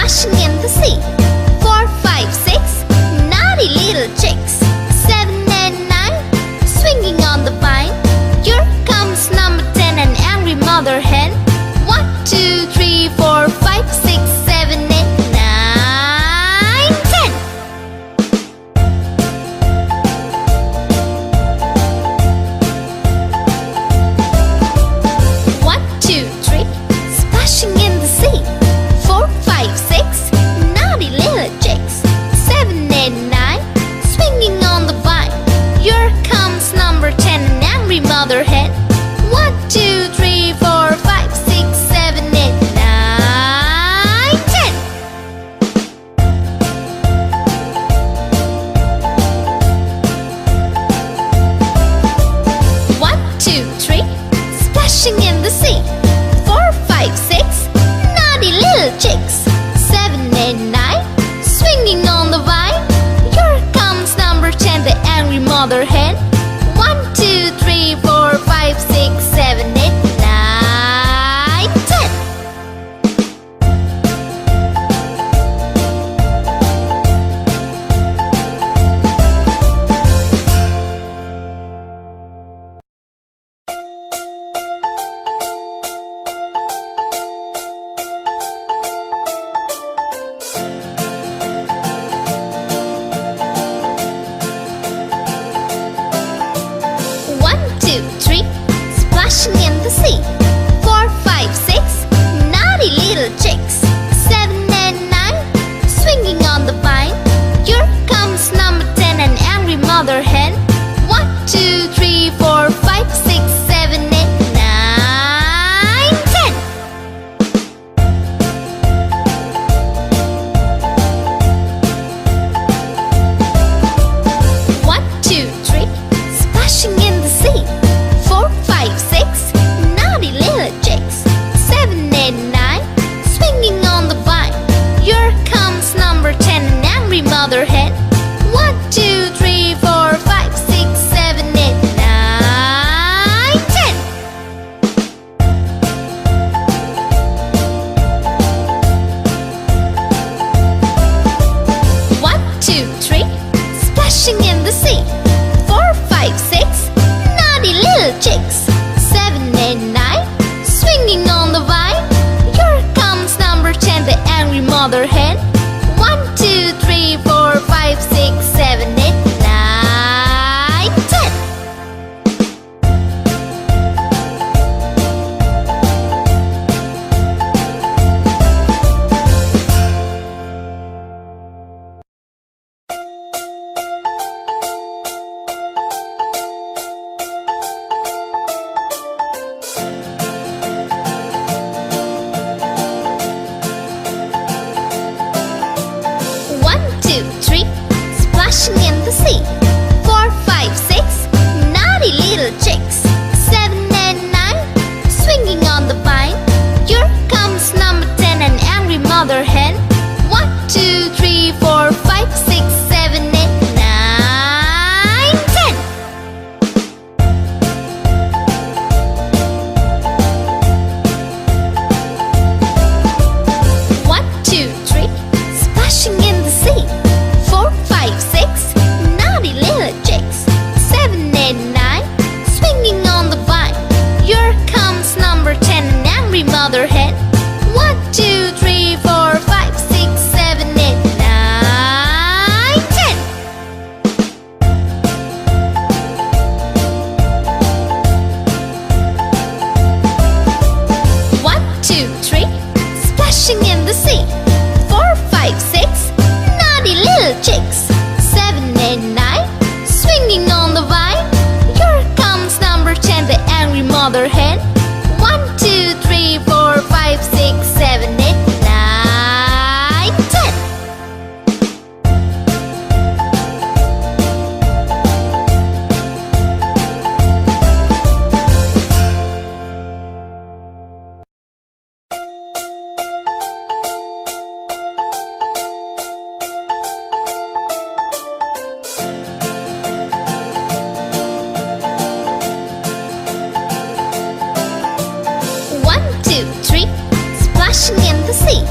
splashing in the sea. 4, 5, 6, naughty little chicks. 7 and 9, swinging on the vine. Here comes number 10, an angry mother hen. 1, 2, 3, 4, 5, 6, 7, 8, 9, 10. 1, 2, 3, splashing in the sea. 4, 5, 6, naughty little chicks. 7, 8, 9, swinging on the vine. Here comes number 10, an angry mother hen. 1, 2, 3, 4, 5, 6, 7, 8, 9, 10. 1, 2, 3, splashing in the sea. 4, 5, 6, naughty little chicks. 7, 8, 9, swinging on the vine. Here comes number 10, the angry mother hen. 1, 2, 3, 4, 5, 6, 7, 8, 9, 10. 1, 2, 3, splashing in the sea. 4, 5, 6, naughty little chicks. 7 and 9, swinging on the vine. Here comes number 10, an angry mother hen. 1, 2, 3, 4, 5, 6, 7, 8, 9, 10. 1, 2, 3, splashing in the sea. 4, 5, 6, naughty little chicks. 7, 8, 9, swinging on the vine. Here comes number 10, an angry mother hen. 1, 2, 3, 4, 5, 6, 7, 8, 9, 10. 1, 2, 3, splashing in the sea. 4, 5, 6, naughty little chicks. 7, 8, 9, swinging on the vine. Here comes number 10, the angry mother hen. 1, 2, 3, 4, 5, 6, 7, 8, 9, 10. 1, 2, 3, splashing in the sea. 4, 5, 6, naughty little chicks. 7 and 9, swinging on the vine. Here comes number 10, an angry mother hen. 1, 2, 3, 4, 5, 6, 7, 8, 9, 10. 1, 2, 3, splashing in the sea. 4, 5, 6, naughty little chicks. 7, 8, 9, swinging on the vine. Here comes number 10, an angry mother hen. 1, 2, 3, 4, 5, 6, 7, 8, 9, 10. 1, 2, 3, splashing in the sea. 4, 5, 6, naughty little chicks. 7, 8, 9, swinging on the vine. Here comes number 10, the angry mother hen. 1, 2, 3, 4, 5, 6, 7, 8, 9, 10. 1, 2, 3, splashing in the sea.